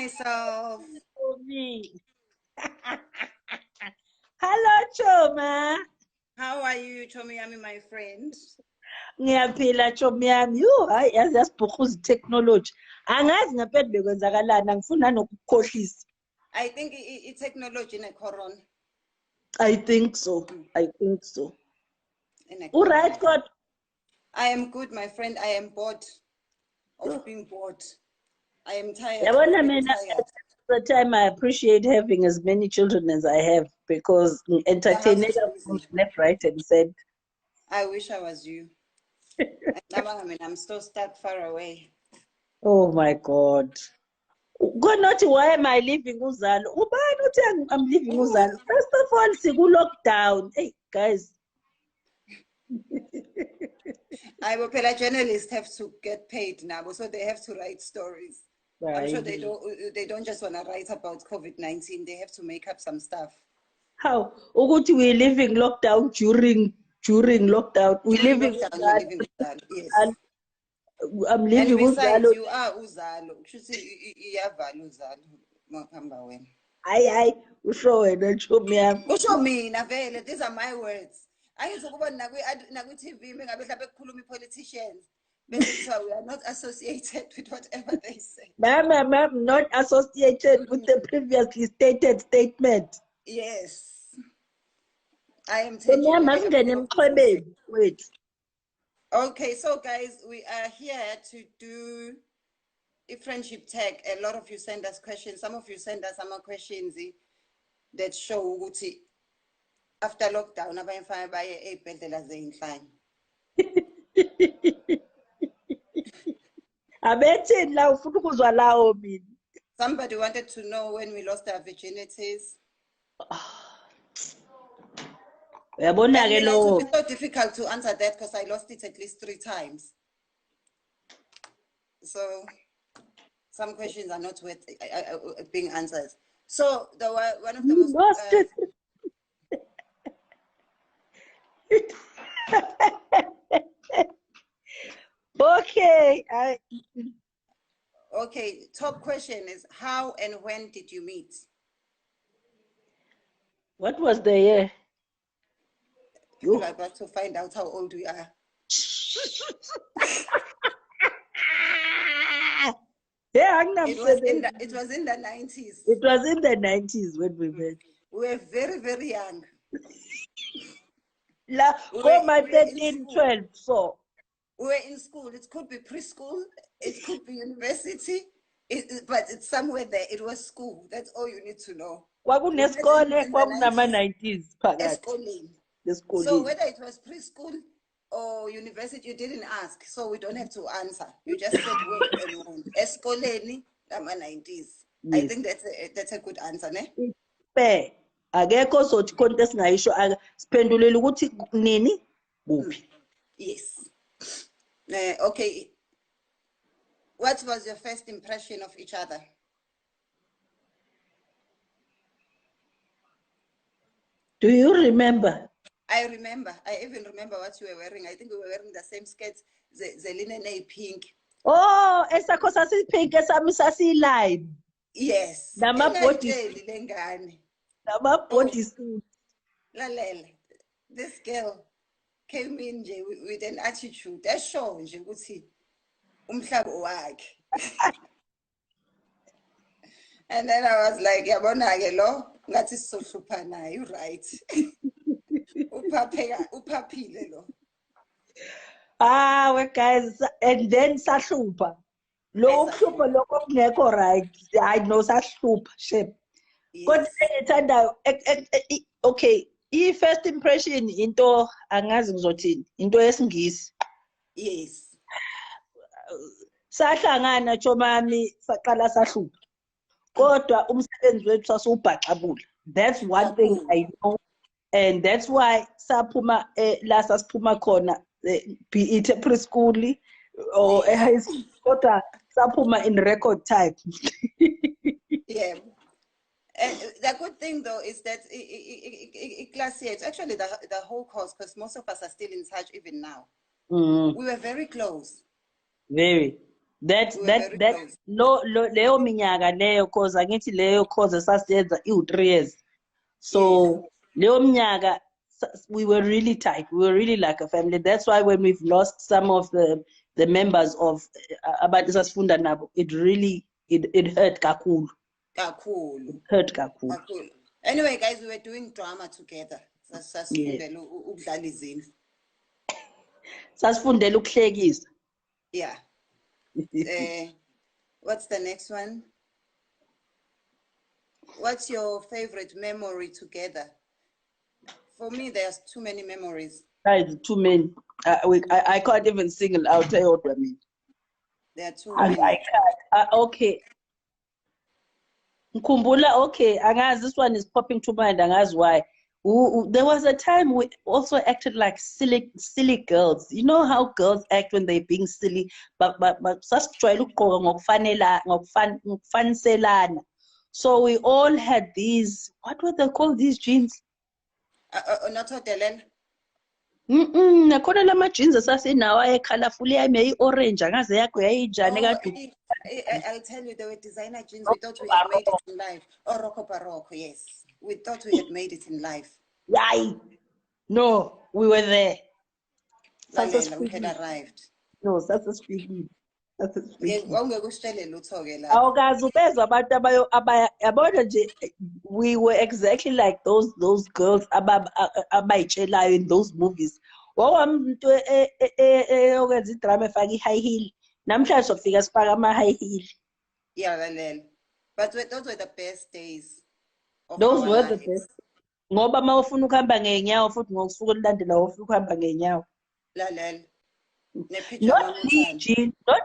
myself. For me. Hello, Choma. How are you, Chomiami, my friend? Ngiyaphila Chomiami. Yo, hayi yazi yasibhukuza technology. Angazi ngempela bekwenzakalana ngifuna nokukhohlisa. I think it's technology in a corona. I think so. I think so. All right, God. I am good, my friend. I am bored of being bored. I am tired. The time I appreciate having as many children as I have because entertaining left, right, and center. I wish I was you. I'm still stuck far away. Oh my God. God, not why am I leaving Uzalo? I'm leaving Uzalo. First of all, Sigu lockdown. Hey, guys. I will pay journalists have to get paid now, so they have to write stories. Right. I'm sure they don't just want to write about COVID-19. They have to make up some stuff. How? We're living lockdown during lockdown. We're living lockdown. Yes. I'm living with Uzalo. You are Uzalo. You see, you have Uzalo. Aye, usho wena Chomiami. Usho mina vele, these are my words. Angizokuba naku TV mengabe mhlawumbe kukhuluma politicians. So we are not associated with whatever they say. Ma'am, not associated with the previously stated statement. Yes. I am Thenjiwe. Wait. Okay, so guys, we are here to do a friendship tag. A lot of you send us questions. Some of you send us some questions that show ukuthi after lockdown abayifana baye ezibhedlela zeyinhlanya. Abethini la ufuna ukuzwa lawo mina. Somebody wanted to know when we lost our virginities. It's so difficult to answer that because I lost it at least 3 times. So some questions are not worth being answered. So one of the most lost it. Okay. Okay, top question is how and when did you meet? What was the year? People are about to find out how old we are. Yeah, it was in the 90s. It was in the 90s when we met. We were very, very young. My 13, 12, so. We were in school. It could be preschool. It could be university. But it's somewhere there. It was school. That's all you need to know. So whether it was preschool or university, you didn't ask. So we don't have to answer. You just said word and word. Eskoleni, 90s. I think that's a good answer, ne? Fair. Ageko sothi contest ngayisho siphendulela ukuthi nini kuphi. Yes. Okay. What was your first impression of each other? Do you remember? I remember. I even remember what you were wearing. I think we were wearing the same skirts, the linen pink. Oh, esakho sasi pink, esami sasi lime. Yes. Body suit. Lalela. This girl came in with an attitude. That show nje ukuthi umhlaba wakhe. And then I was like, yabona ke lo ngathi sizohlupha naye, you right. Upaphile lo. Well guys, and then sahlupha. Lo uhlupho lokho kungekho right. I know sahlupha shame. Kodwa ngithanda okay, first impression into angazi ngizothini, into yesingisi. Yes. Sahlangana Chomami saqala sahlupha. Kodwa umsebenzi wethu sasubhaqabula. That's one thing I know, and that's why saphuma la sasiphuma khona, be it preschool or high school, kodwa saphuma in record time. Yeah. And the good thing though is that it's actually the whole course, because most of us are still in touch even now. We were very close. Very. That We were that very that close. Leo minyaka leyo cause angithi leyo cause sasenza i3 years. So Yes. Leo minyaka we were really tight. We were really like a family. That's why when we've lost some of the members of abantu sasifunda nabo, it really it hurt kakhulu. Kakhulu. It hurt kakhulu. Kakhulu. Anyway, guys, we were doing drama together. Yeah. Ukudlala izindlu. Sasifundela ukuhlekisa. Yeah. What's the next one? What's your favorite memory together? For me, there's too many memories. Guys, too many. I can't even single out. Tell you what I mean. There are too many. I can't. Okay. Nkumbula, okay, angazi, this one is popping to mind, angazi why. There was a time we also acted like silly girls. You know how girls act when they're being silly, but sasijwayele ukugqoka ngokufaniselana. So we all had these, what were they called, these jeans? Not hotel. Nakhona lama jeans asasinawo aye-colorful ayi-orange angaze yakho yayinjani kade. I'll tell you, there were designer jeans. We thought we had made it in life. Or Rocco Barocco, yes. We thought we had made it in life. Yay! No, we were there. We had arrived. No, that's a speaking. We were exactly like those girls abayitshelayo in those movies. Okwamntu okwenza idrama efaka i-high heel. Namhlanje sofika sifaka ama-high heel. Yeah, but those were the best days. Those were the best. Ngoba uma ufuna ukuhamba ngeenyawo futhi ngokusuku olulandelayo ufuna ukuhamba ngeenyawo. Not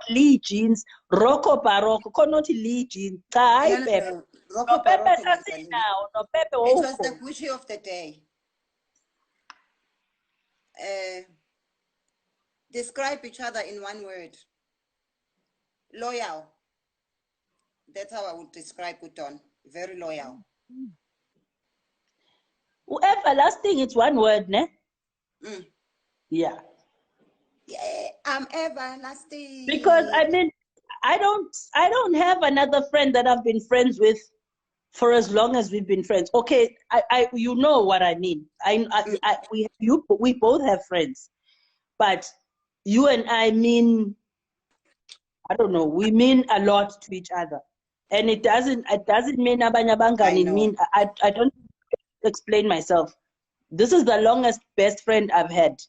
Lee jeans, Rocco Barocco, not Lee jeans. No, Pepe. Rocco Barocco. It was the Gucci of the day. Describe each other in one word. Loyal. That's how I would describe Uton. Very loyal. Everlasting, it's one word, ne? Yeah. Yeah, I'm everlasting. Because I mean, I don't have another friend that I've been friends with for as long as we've been friends. Okay, you know what I mean. We both have friends, but you and I mean, I don't know. We mean a lot to each other, and it doesn't mean abanyabangani. Mean I don't explain myself. This is the longest best friend I've had.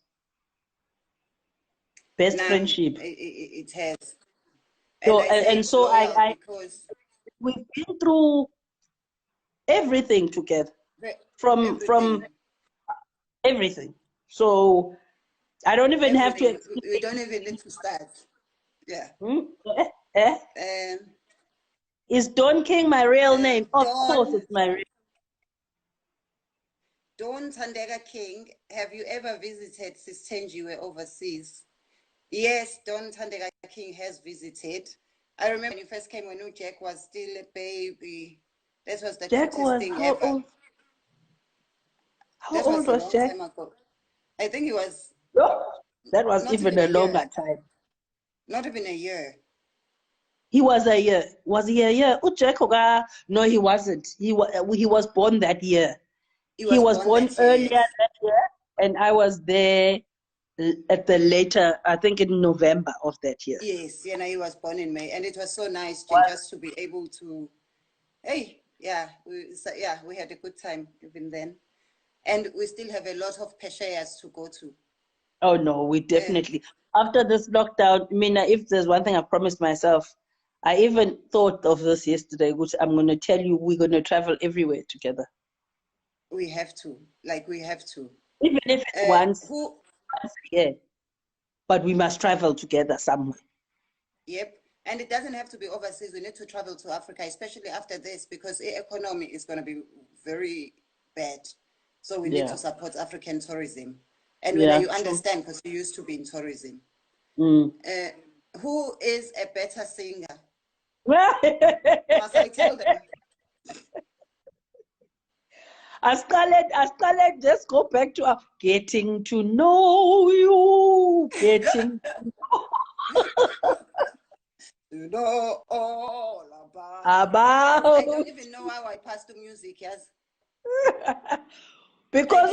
Best friendship. It has. So we've been through everything together. From everything. So I don't even have to explain. We don't even need to start. Yeah. Is Don King my real name? Of course it's my real. Don Thandeka King, have you ever visited Sis Thenjiwe overseas? Yes, Don Thandeka King has visited. I remember when he first came, when Jack was still a baby. That was the cutest thing ever. How old was Jack? I think he was. That was even a longer time. Not even a year. He was a year. Was he a year? No, he wasn't. He was born that year. He was born earlier that year, and I was there at the later, I think in November of that year. Yes, he was born in May, and it was so nice just to be able to, we had a good time even then, and we still have a lot of peshayas to go to. Oh no, we definitely after this lockdown. I mean, if there's one thing I promised myself, I even thought of this yesterday, which I'm going to tell you, we're going to travel everywhere together. We have to, even if it's once a year, but we must travel together somewhere. Yep. And it doesn't have to be overseas. We need to travel to Africa, especially after this, because the economy is going to be very bad. So we need to support African tourism. And whether you understand, because you used to be in tourism. Who is a better singer? Must I tell them? Asqalet, just go back to getting to know you. You know all about. About. I don't even know how I passed to music, yes. Because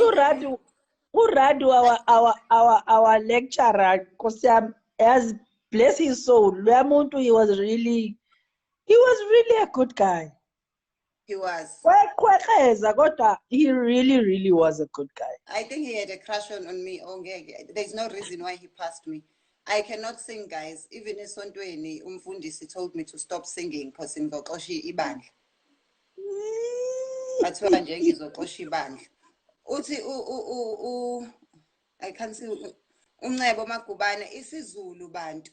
our lecturer, Kosiam, as bless his soul, Luamuntu, he was really a good guy. He was. He really was a good guy. I think he had a crush on me. There's no reason why he passed me. I cannot sing, guys. Even esontweni umfundisi told me to stop singing because ngizoxosha ibandla. Bathiwa nje ngizoxosha ibandla. Uthi I can't see uNcebo Magubane isiZulu bantu.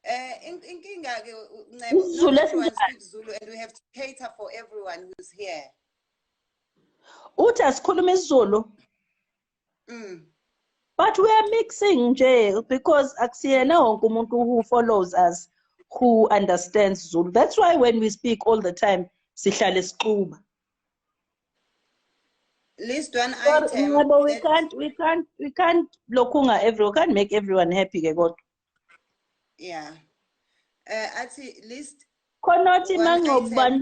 Inkinga ke Ncebo, not everyone speaks Zulu and we have to cater for everyone who's here. Uthi asikhuluma isiZulu. But we are mixing nje because akusiyena wonke umuntu who follows us who understands Zulu. That's why when we speak all the time sihlale sixuba. List one item. But we can't lokunga everyone. We can't make everyone happy ke kodwa. Yeah. Athi list. Khonothi mangobani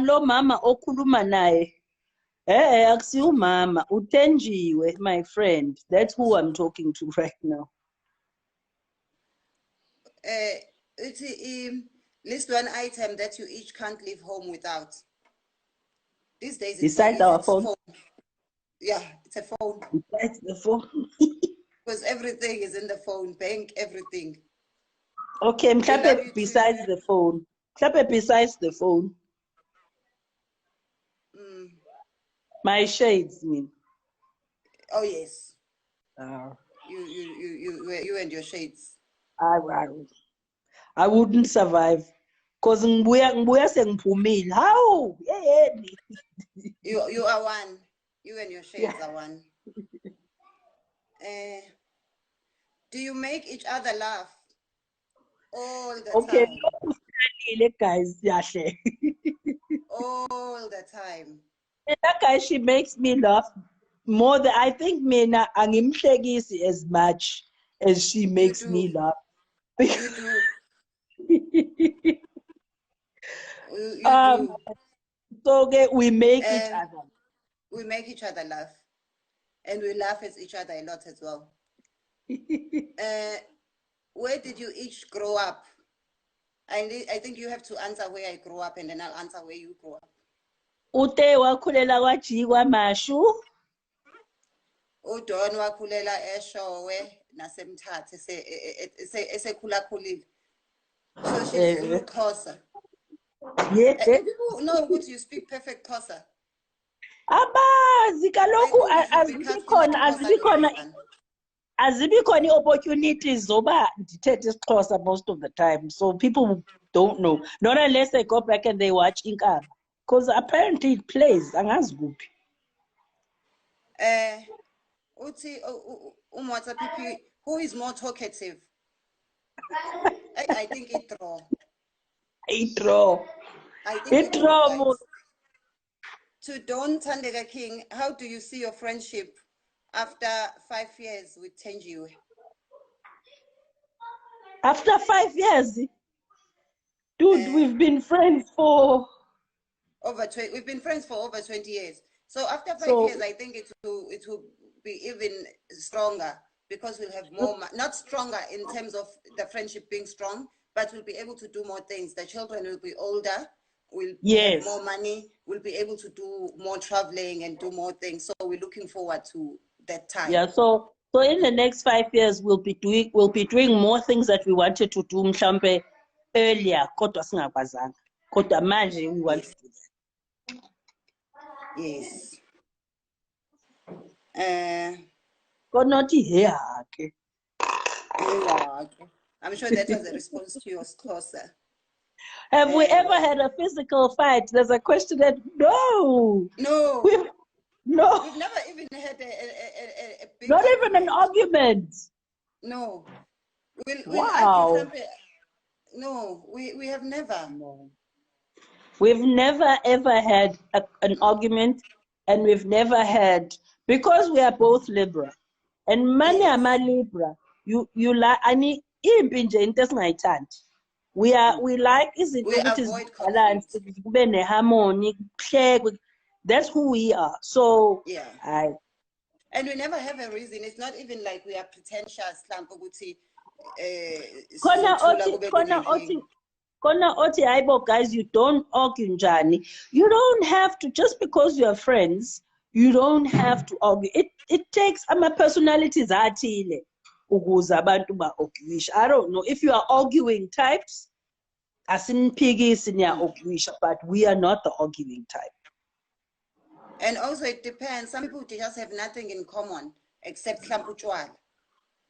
lo mama okhuluma naye. Akusiyo umama, uThenjiwe, my friend. That's who I'm talking to right now. List one item that you each can't leave home without. These days it's besides our phone. Yeah, it's a phone. Besides the phone. Because everything is in the phone, bank, everything. Okay, mhlambe besides the phone. Mhlambe besides the phone. My shades, mean. Oh yes. You and your shades. I wouldn't survive. Cause ngibuya sengiphumile. How? You are one. You and your shades are one. Do you make each other laugh all the time? Okay, guys, all the time. That guy, she makes me laugh more than I think mina angimhlekisi as much as she makes me laugh. You do. You do. So okay, we make each other. We make each other laugh. And we laugh at each other a lot as well. Where did you each grow up? I think you have to answer where I grew up and then I'll answer where you grew up. Ute wakhulela kwaJikwa Mashu. uDon wakhulela eShowe naseMthathe esekhulakhulile. So she's Zulu Xhosa. Yeah. People know what you speak perfect Xhosa. Abazi kaloku azibi khona opportunities zoba ndithethe isiXhosa most of the time, so people don't know, not unless they go back and they watch Inkaba, because apparently it plays angazi kuphi. Uthi umwhatsapp PP, who is more talkative? I think it draw. To Don Thandeka King, how do you see your friendship after 5 years with Thenjiwe? After 5 years? Dude, we've been friends for... We've been friends for over 20 years. So after 5 years, I think it will be even stronger because we'll have more, not stronger in terms of the friendship being strong, but we'll be able to do more things. The children will be older. We'll have more money. We'll be able to do more traveling and do more things. So we're looking forward to that time. Yeah. So in the next 5 years, we'll be doing more things that we wanted to do mhlambe earlier. Kodwa singakwazanga. Kodwa manje we want to do that. Yes. Not here. I'm sure that was a response to your closer. Have we ever had a physical fight? There's a question that no. We've never even had a big not even an argument. No. Wow. No, we have never. No. We've never ever had an argument, and we've never had, because we are both Libra, and many ama Libra. You like ani impinje into esingayithandi. We like we avoid conflict. balance, harmony, that's who we are. So yeah. And we never have a reason. It's not even like we are pretentious. Kona oti aibo guys, you don't argue njani. You don't have to, just because you are friends, you don't have to argue. It takes personalities athile ukuze abantu ba-arguisha. I don't know if you are arguing types, asiniphikisi niya-arguisha, but we are not the arguing type. And also it depends. Some people just have nothing in common except utshwala.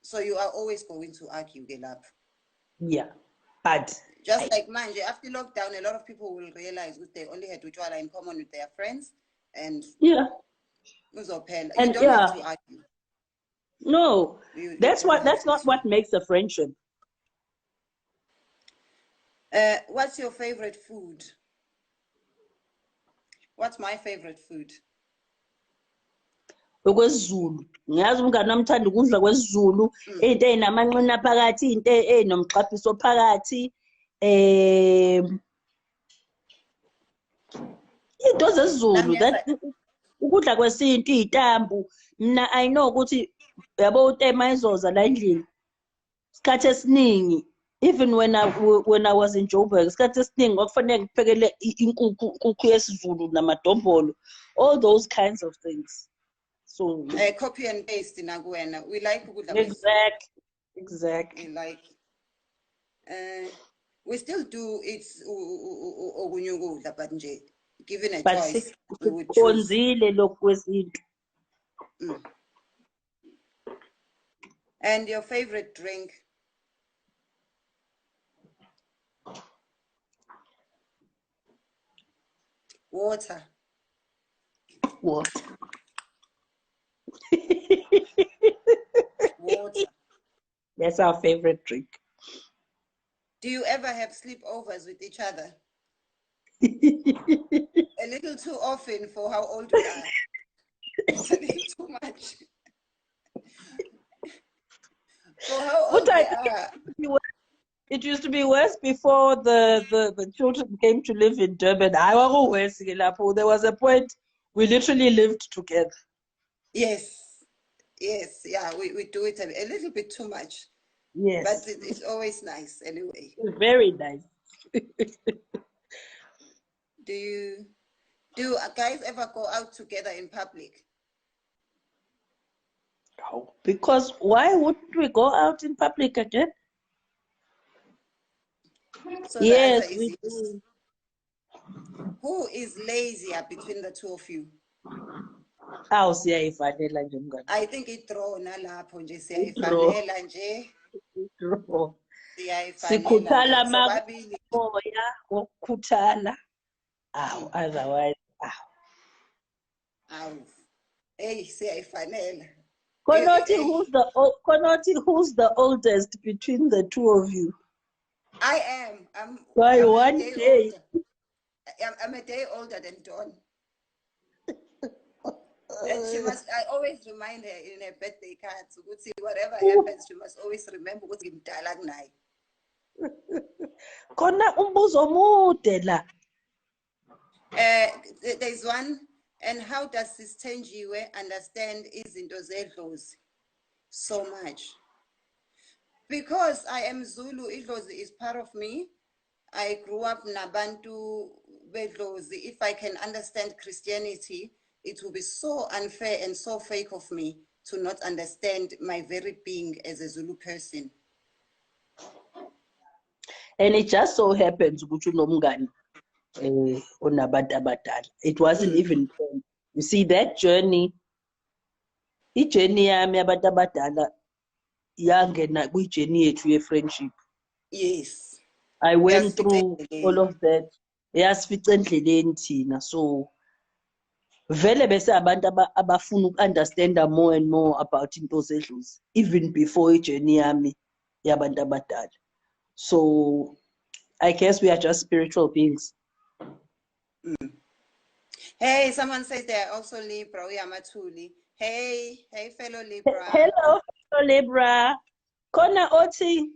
So you are always going to argue, Gelap. Yeah, but just like manje, after lockdown, a lot of people will realize that they only had utshwala in common with their friends, and you don't have to argue. No, that's not what makes a friendship. What's your favorite food? What's my favorite food? OkweSizulu. Ngiyazi umngane wami uthanda ukudla kwesiZulu, into enamanqina phakathi, into enomxhaphiso phakathi, into zesiZulu, that ukudla kwesintu, izitambu. Mina I know ukuthi yabo utema izoza la endlini. Isikhathi esiningi, even when I was in Joburg, isikhathi esiningi kwakufanele ngiphekele inkukhu yesiZulu namadombolo, all those kinds of things. So copy and paste in Aguena. We like exactly. We like. We still do it. But given a choice, we would choose. And your favorite drink? Water. Water. That's our favorite drink. Do you ever have sleepovers with each other? A little too often for how old we are. It's a little too much. For how old we are. It used to be worse before the children came to live in Durban. There was a point we literally lived together. Yes, yeah, we do it a little bit too much. Yes. But it's always nice anyway. Very nice. Do guys ever go out together in public? No, because why wouldn't we go out in public again? So yes, we do. Who is lazier between the two of you? I think draw nalapho nje siyayifanela nje. Sikhuthala moya wokukhuthala. Otherwise hey siyayifanela. Konoti, who's the oldest between the two of you? I am. I'm one day. I'm a day older than Dawn. And I always remind her in her birthday card, so whatever happens, she must always remember what's in Dalag. Kona umbuzo mude la. There's one, and how does this Thenjiwe understand izinto zedlozi so much? Because I am Zulu, idlozi is part of me. I grew up nabantu bedlozi. If I can understand Christianity, it will be so unfair and so fake of me to not understand my very being as a Zulu person. And it just so happens, it wasn't even planned. You see, that journey, journey to friendship. Yes. I went through all of that. Yes, so vele bese abantu abafuna ukunderstand more and more about into zedlozi even before journey yami yabantu abadala. So I guess we are just spiritual beings. Hey, someone says they are also Libra. We are Matuli. Hey fellow Libra. Hello fellow Libra. Kona oti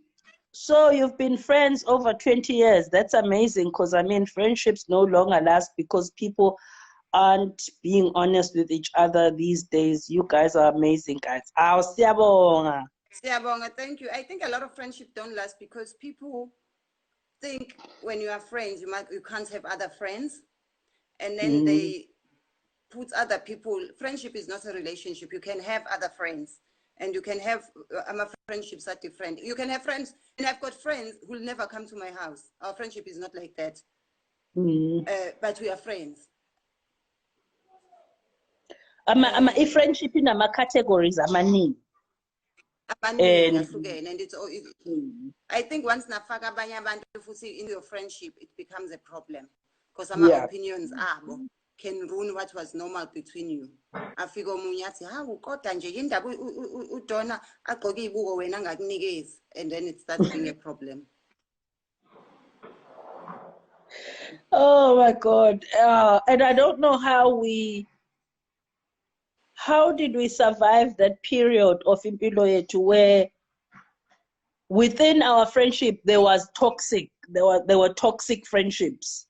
So you've been friends over 20 years. That's amazing because I mean friendships no longer last because people aren't being honest with each other these days. You guys are amazing, guys. Aw, siyabonga. Siyabonga, thank you. I think a lot of friendship don't last because people think when you are friends, you can't have other friends, and then they put other people. Friendship is not a relationship. You can have other friends, and you can have friendships are different. You can have friends, and I've got friends who will never come to my house. Our friendship is not like that, but we are friends. I-friendship inama-categories amaningi. And it's all. I think once nafaka abanye abantu futhi in your friendship, it becomes a problem because some opinions can ruin what was normal between you. Afika omunye athi hawu kodwa nje indaba uDonna agqoke ibuko wena ngakunikezi, and then it starts being a problem. Oh my God. And I don't know how did we survive that period of impilo yethu where within our friendship there was toxic, there were toxic friendships.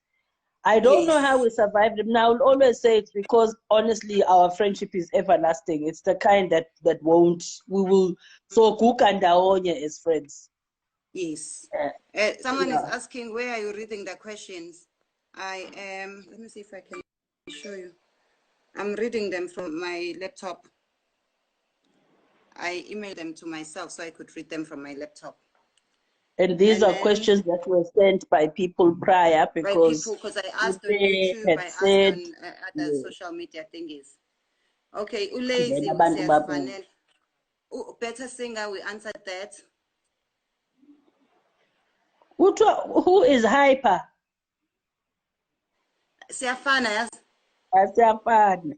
I don't know how we survived them. Now I'll always say it's because honestly our friendship is everlasting. It's the kind that we will so cook and as friends. Yes. Someone is asking, where are you reading the questions? I am, let me see if I can show you. I'm reading them from my laptop. I emailed them to myself so I could read them from my laptop. And these are questions that were sent by people prior because I asked on YouTube, I asked on other social media thingies. Okay, Ulazy, better singer, we answered that. Who is hyper? Siyafana, yes? Siyafana.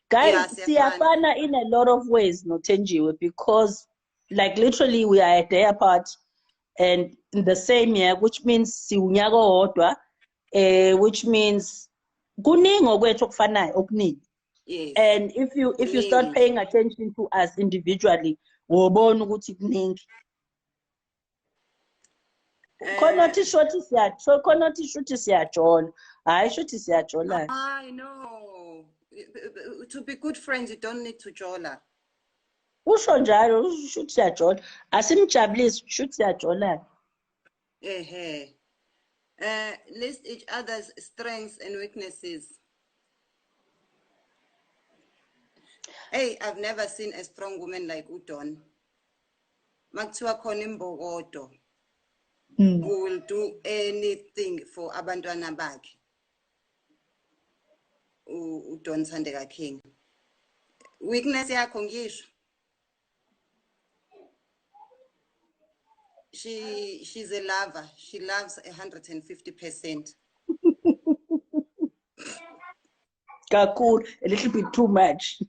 Guys, siyafana in a lot of ways, no Thenjiwe, because like literally we are a day apart and in the same year, which means siunyaka odwa, which means kuningi okwethu okufanayo okuningi. Yes. And if you start paying attention to us individually, wobona ukuthi kuningi. Khona shuthi siyajona. Hayi shuthi siyajona. I know. To be good friends, you don't need to jola. Usho njalo shuthi siyajona. Asimjabulisi shuthi siyajona. List each other's strengths and weaknesses. Hey, I've never seen a strong woman like Udon. Makuthiwa khona imbokodo. Who will do anything for abantwana bakhe. Udon Thandeka King. Weakness yakho ngisho. She's a lover. She loves 150%. Kakul, a little bit too much.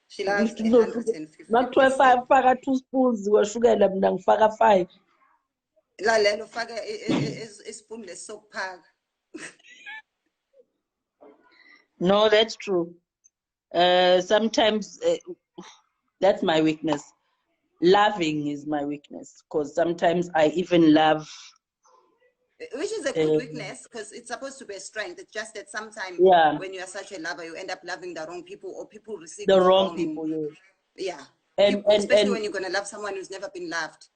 She loves 150%. Makuthiwa faka 2 spoons washukela mina ngifaka 5. Lalelo faka ispoon lesokphaka. No, that's true. Sometimes that's my weakness. Loving is my weakness because sometimes I even love. Which is a good weakness because it's supposed to be a strength. It's just that sometimes when you are such a lover, you end up loving the wrong people or people receive the wrong people. Yeah. And especially when you're going to love someone who's never been loved.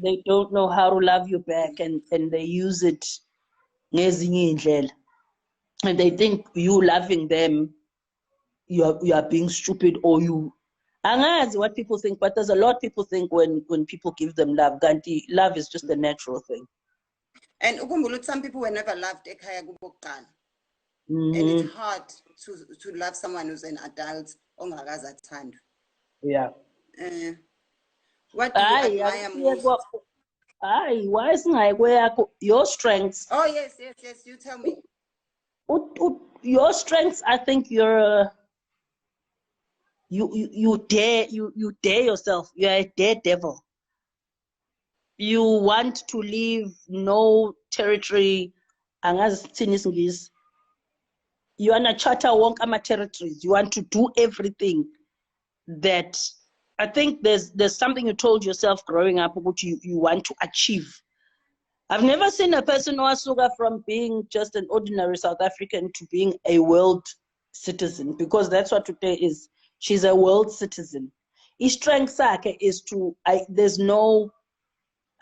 They don't know how to love you back and they use it. And they think you loving them, you are being stupid or you. Angazi what people think, but there's a lot people think when people give them love. Ganti, love is just a natural thing. And some people were never loved. And it's hard to love someone who's an adult. Yeah. What do you admire most? Why isn't your strengths? Oh yes. You tell me. Your strengths, I think you dare yourself. You are a daredevil. You want to leave no territory. You want to charter wonk ama territories. You want to do everything that I think there's something you told yourself growing up what you want to achieve. I've never seen a person who has from being just an ordinary South African to being a world citizen, because that's what today is. She's a world citizen. His strength is there's no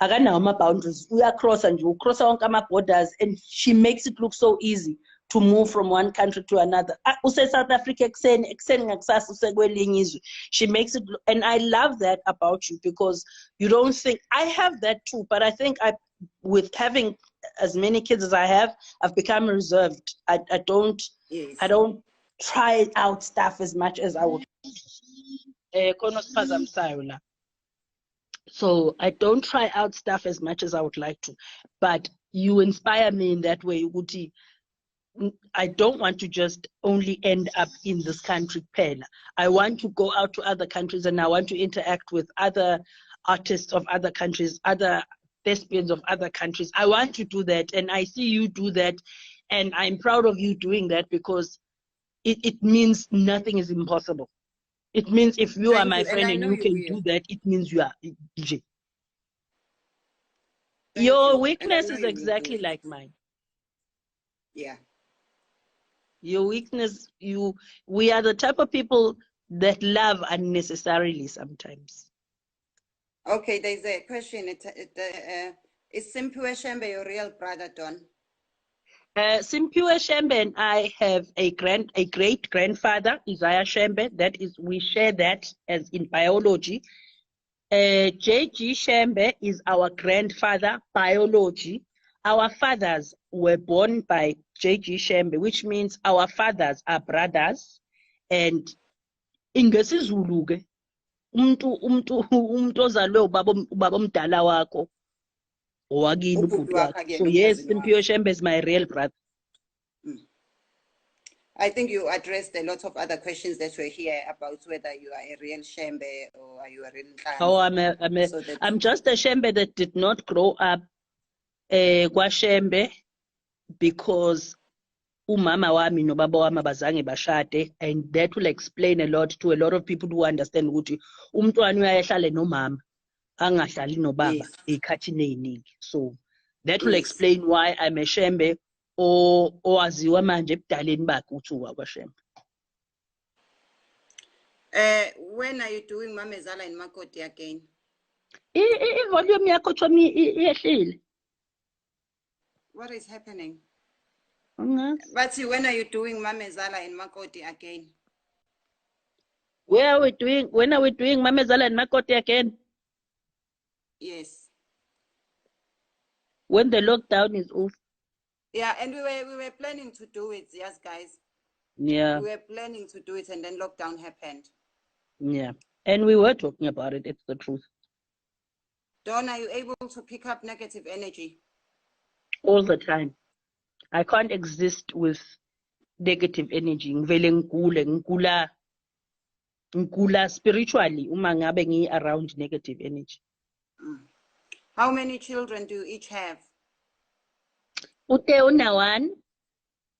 boundaries. We are cross and you cross our borders, and she makes it look so easy to move from one country to another. South Africa, she makes it, and I love that about you, because you don't think, I have that too, but I think with having as many kids as I have, I've become reserved. I don't try out stuff as much as I would. So I don't try out stuff as much as I would like to. But you inspire me in that way, Uti. I don't want to just only end up in this country, Pela. I want to go out to other countries, and I want to interact with other artists of other countries, other thespians of other countries. I want to do that, and I see you do that, and I'm proud of you doing that, because it means nothing is impossible. It means if you are my friend and you can do that, it means you are DJ. Your weakness is exactly like mine. Yeah. Your weakness, we are the type of people that love unnecessarily sometimes. Okay, there's a question. Is Simpiwe Shembe your real brother, Don? Simpiwe Shembe and I have a great grandfather, Isaiah Shembe. That is, we share that as in biology. J.G. Shembe is our grandfather, biology. Our fathers were born by J.G. Shembe, which means our fathers are brothers. And ingesiZulu ke umuntu ozalwe ubaba omdala wakho owakini ubhuti wakhe. So yes, Simpiwe Shembe is my real brother. I think you addressed a lot of other questions that were here about whether you are a real Shembe or are you a real Nkanzi. Oh, I'm just a Shembe that did not grow up kwa Shembe, because umama wami nobaba wami abazange bashade, and that will explain a lot to a lot of people who understand ukuthi umntwana uyayehlale nomama angahlali nobaba ekhathini eziningi. So that will explain why I'm a Shembe owaziwa manje ebudaleni bakhe ukuthi uwakwaShembe. When are you doing Mamezala in Makoti again? Volume yakho Chomi iyehlile. What is happening? But when are you doing Mamezala in Makoti again? When are we doing Mamezala in Makoti again? Yes. When the lockdown is off. Yeah, and we were planning to do it, yes, guys. Yeah. We were planning to do it, and then lockdown happened. Yeah. And we were talking about it, it's the truth. Dawn, are you able to pick up negative energy? All the time. I can't exist with negative energy. Ngula spiritually uma ngabe ngi around negative energy. How many children do you each have? Ute una 1.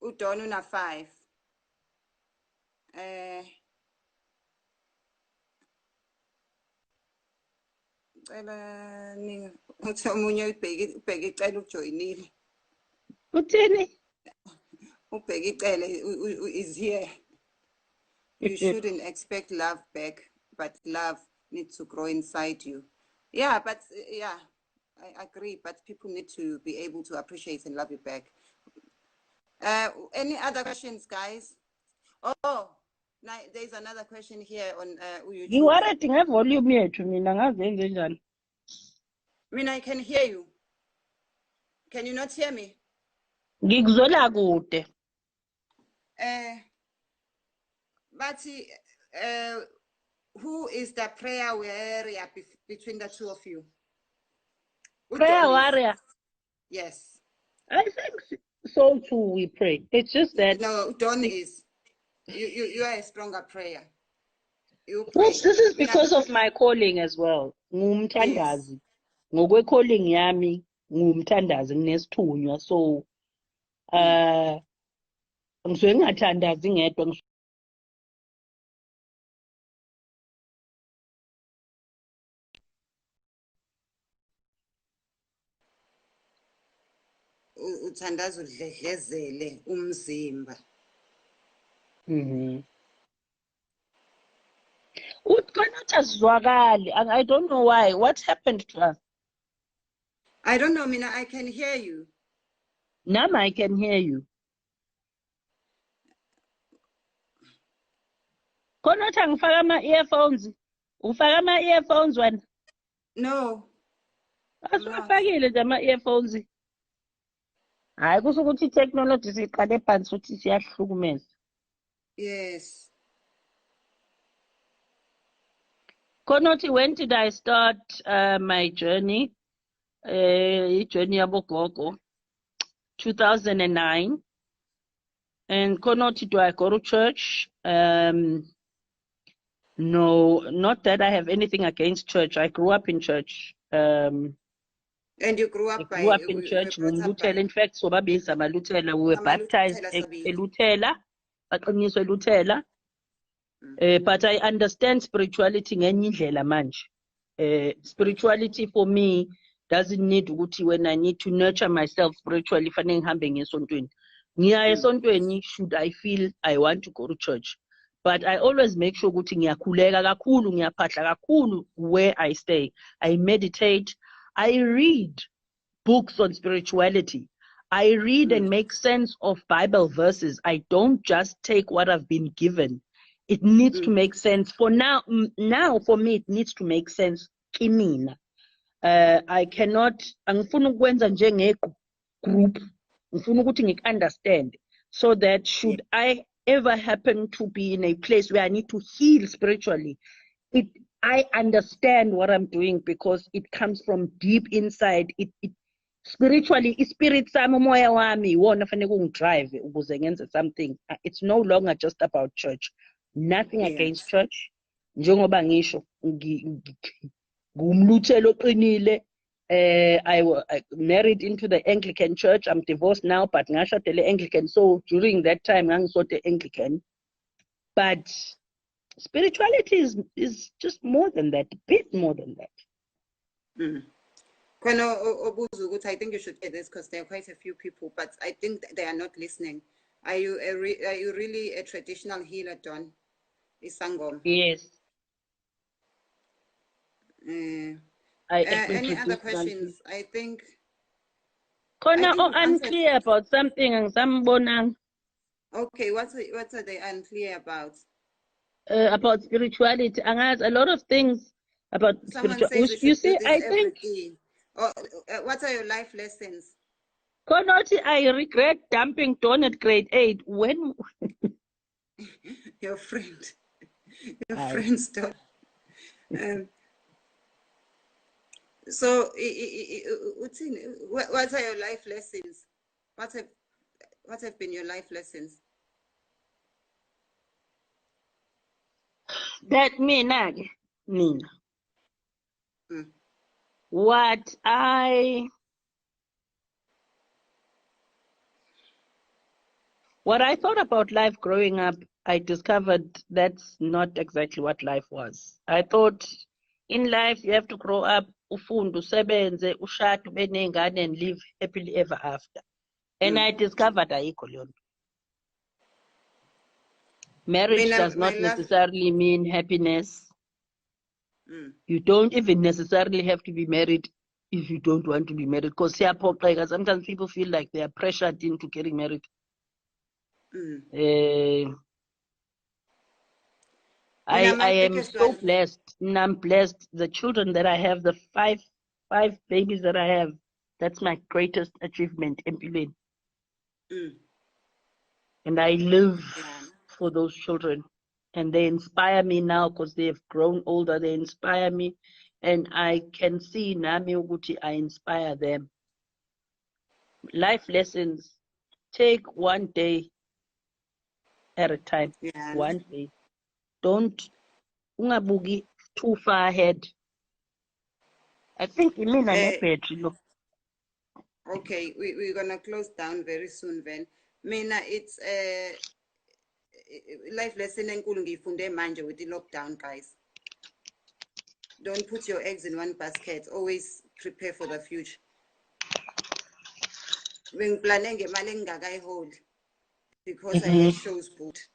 Udon una 5. Omunye ubheke icela ujoyinile. Uthini? Ubheke icela is here. You shouldn't expect love back, but love needs to grow inside you. Yeah, but yeah, I agree, but people need to be able to appreciate and love you back. Any other questions, guys? Oh, now there's another question here on YouTube. You are rating a volume here to me. I mean, I can hear you. Can you not hear me? Ngikuzola kude. But who is the prayer warrior between the two of you? Prayer warrior? Yes. I think so too, we pray. It's just that... No, Don is. You are a stronger prayer. You pray. Well, this is because of my calling as well. Ngumthandazi. Ngokwe calling yami, ngumthandazi nginesithunywa. So, ngisuke ngingathandazi ngedwa. uthandaza udledlezele umzimba. I don't know why. What happened to us? I don't know, Mina. I can hear you. Nama, I can hear you. Konota ngifaka ama-earphones. Ufaka ama-earphones wena? No. Asiwafakile nje ama-earphones. Hayi kusho ukuthi i-technology siqale phansi futhi siyahlukumeza. Yes. Konoti, when did I start my journey? Journey abogogo. 2009. And Konoti, do I go to church? No, not that I have anything against church. I grew up in church. And you grew up in church. In fact, we were baptized in Lutela. But I understand spirituality ngendlela manje. Spirituality for me doesn't need ukuthi when I need to nurture myself spiritually fanele ngihambe ngesontweni. Ngiya esontweni should I feel I want to go to church. But I always make sure ukuthi ngiyakhuleka kakhulu, ngiyaphahla kakhulu where I stay. I meditate. I read books on spirituality. I read and make sense of Bible verses. I don't just take what I've been given. It needs to make sense. For now, for me, it needs to make sense. Kimina. I cannot, angifuna ukwenza njenge-group. Ngifuna ukuthi ngik-understand. So that should I ever happen to be in a place where I need to heal spiritually, I understand what I'm doing because it comes from deep inside. It spiritually, spirit sami umoya wami wona fanele ungidrive ukuze ngenze something. It's no longer just about church. Nothing against church. Njengoba ngisho ngumluthelo oqinile. I married into the Anglican church. I'm divorced now, but ngashadele Anglican. So during that time, ngangisote Anglican. But spirituality is just more than that, a bit more than that. I think you should get this because there are quite a few people, but I think they are not listening. Are you really a traditional healer, Don? Isangom? Yes. Any other questions? I think. I'm clear about something. Okay, what are they unclear about? About spirituality. And has a lot of things about spirituality. You see, I think. What are your life lessons? Konoti, I regret dumping Dawn at grade 8. When? Your friend's Dawn. So, what are your life lessons? What have been your life lessons? That Nina. What I thought about life growing up, I discovered that's not exactly what life was. I thought in life you have to grow up, ufunde, usebenze, ushade, ube ney'ngane and live happily ever after. And I discovered ayikho leyo nto. Marriage does not necessarily mean happiness. You don't even necessarily have to be married if you don't want to be married. Because sometimes people feel like they are pressured into getting married. I am so blessed. And I'm blessed. The children that I have, the five babies that I have, that's my greatest achievement. And I live for those children. And they inspire me now because they have grown older. They inspire me. And I can see Nami Uguti, I inspire them. Life lessons, take one day at a time. One day. Don't ungabuki too far ahead. I think you mean an battery. Look. Okay, we're gonna close down very soon, then. Mina, it's life lesson enkulu ngiyifunde manje with the lockdown, guys. Don't put your eggs in one basket. Always prepare for the future. Bengiplane ngemali engingakayiholi because I had shows booked.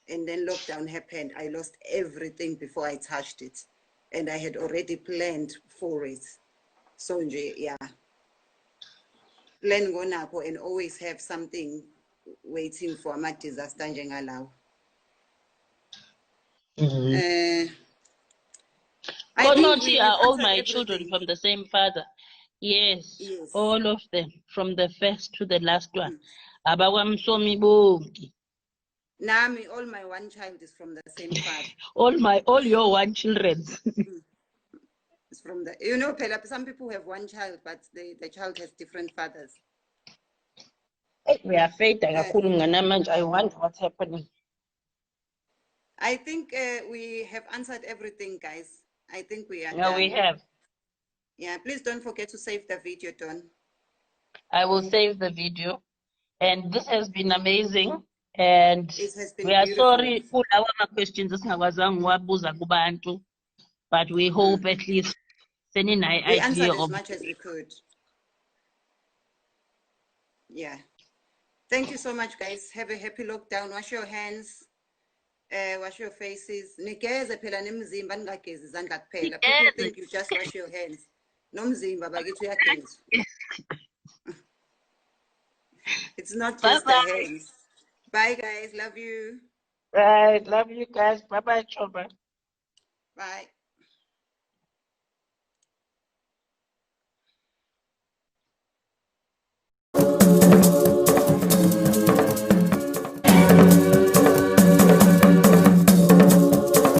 And then lockdown happened. I lost everything before I touched it. And I had already planned for it. So yeah. Plan gonako and always have something waiting for my disaster njengalawo. Oh no, are all my children from the same father? Yes, yes, all of them from the first to the last one. Abawamsomi bonke. Nami, all my one child is from the same father. all your one children. It's from the, you know, some people have one child, but the child has different fathers. We are afraid I wonder what's happening. I think we have answered everything, guys. I think we are done. done. We have. Yeah, please don't forget to save the video, Don. I will save the video. And this has been amazing. And it has been we are beautiful. sorry for our questions, but we hope at least sending an we idea answered of as much as we could. Yeah. Thank you so much, guys. Have a happy lockdown. Wash your hands. Wash your faces. Nigeze phela nemzimba ningagezi izandla kuphela. People think you just wash your hands. Nomzimba bakithi uyagezwa. It's not just the hands. Bye, guys. Love you. Right. Love you guys. Bye-bye, Choba. Bye.